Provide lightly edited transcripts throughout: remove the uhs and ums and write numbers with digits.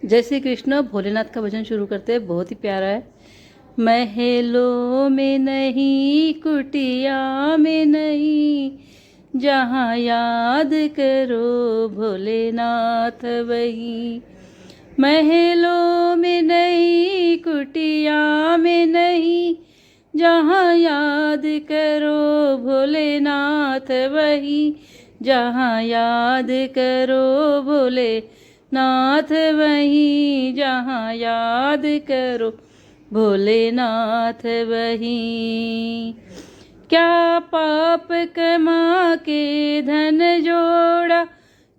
जय श्री कृष्ण। भोलेनाथ का भजन शुरू करते हैं, बहुत ही प्यारा है। महलों में नहीं, कुटिया में नहीं, जहाँ याद करो भोलेनाथ वही। महलों में नहीं, कुटिया में नहीं, जहाँ याद करो भोलेनाथ वही। जहाँ याद करो भोलेनाथ वही, जहाँ याद करो भोलेनाथ वही। क्या पाप कमा के धन जोड़ा,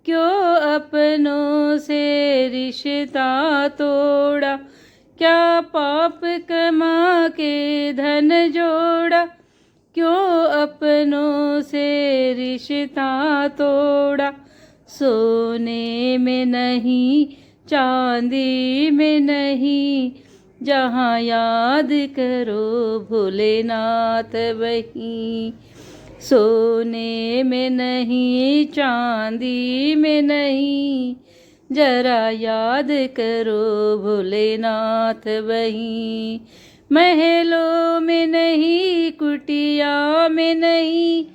क्यों अपनों से रिश्ता तोड़ा। क्या पाप कमा के धन जोड़ा, क्यों अपनों से रिश्ता तोड़ा। सोने में नहीं, चांदी में नहीं, जहाँ याद करो भोलेनाथ वही। सोने में नहीं, चांदी में नहीं, जरा याद करो भोलेनाथ वही। महलों में नहीं, कुटिया में नहीं,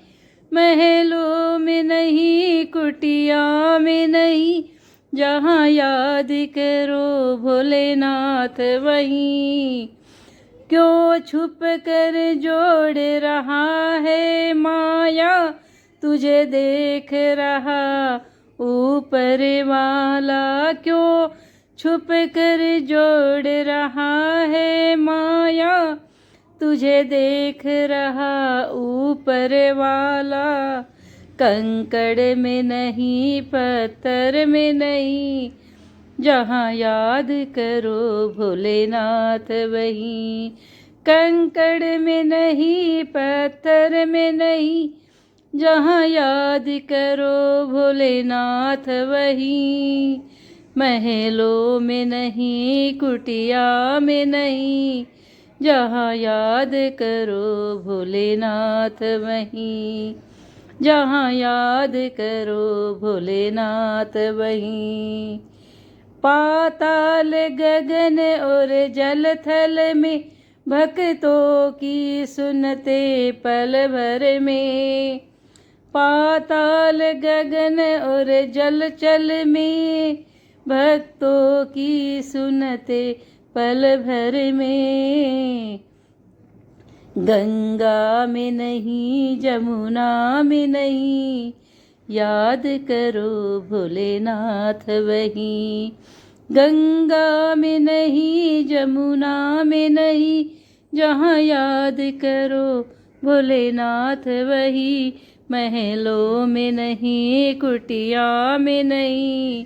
महलों में नहीं, कुटिया में नहीं, जहाँ याद करो भोलेनाथ वही। क्यों छुप कर जोड़ रहा है माया, तुझे देख रहा ऊपर वाला। क्यों छुप कर जोड़ रहा है माया, तुझे देख रहा ऊपर वाला। कंकड़ में नहीं, पत्थर में नहीं, जहाँ याद करो भोलेनाथ वही। कंकड़ में नहीं, पत्थर में नहीं, जहाँ याद करो भोलेनाथ वही। महलों में नहीं, कुटिया में नहीं, जहाँ याद करो भोलेनाथ वही। जहाँ याद करो भोलेनाथ वही। पाताल गगन और जल थल में, भक्तों की सुनते पल भर में। पाताल गगन और जल चल में, भक्तों की सुनते पल भर में। गंगा में नहीं, जमुना में नहीं, याद करो भोलेनाथ वही। गंगा में नहीं, जमुना में नहीं, जहाँ याद करो भोलेनाथ वही। महलों में नहीं, कुटिया में नहीं,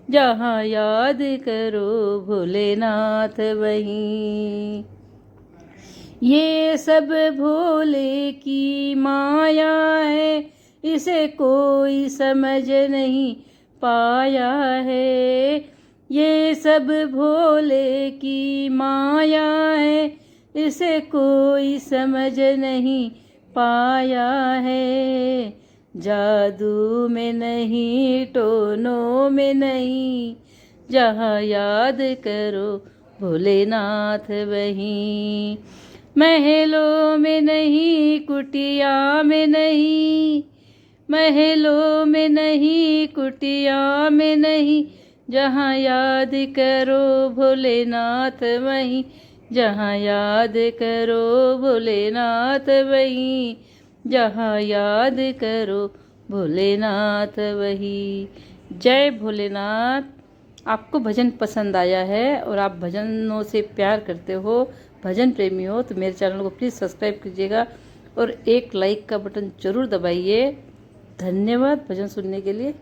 जहाँ याद करो भोलेनाथ वही। ये सब भोले की माया है, इसे कोई समझ नहीं पाया है। ये सब भोले की माया है, इसे कोई समझ नहीं पाया है। जादू में नहीं, टोनों में नहीं, जहाँ याद करो भोलेनाथ वही। महलों में नहीं, कुटिया में नहीं, महलों में नहीं, कुटिया में नहीं, जहाँ याद करो भोलेनाथ वही। जहाँ याद करो भोलेनाथ वही, जहाँ याद करो भोलेनाथ वही। जय भोलेनाथ। आपको भजन पसंद आया है और आप भजनों से प्यार करते हो, भजन प्रेमी हो, तो मेरे चैनल को प्लीज़ सब्सक्राइब कीजिएगा और एक लाइक का बटन ज़रूर दबाइए। धन्यवाद भजन सुनने के लिए।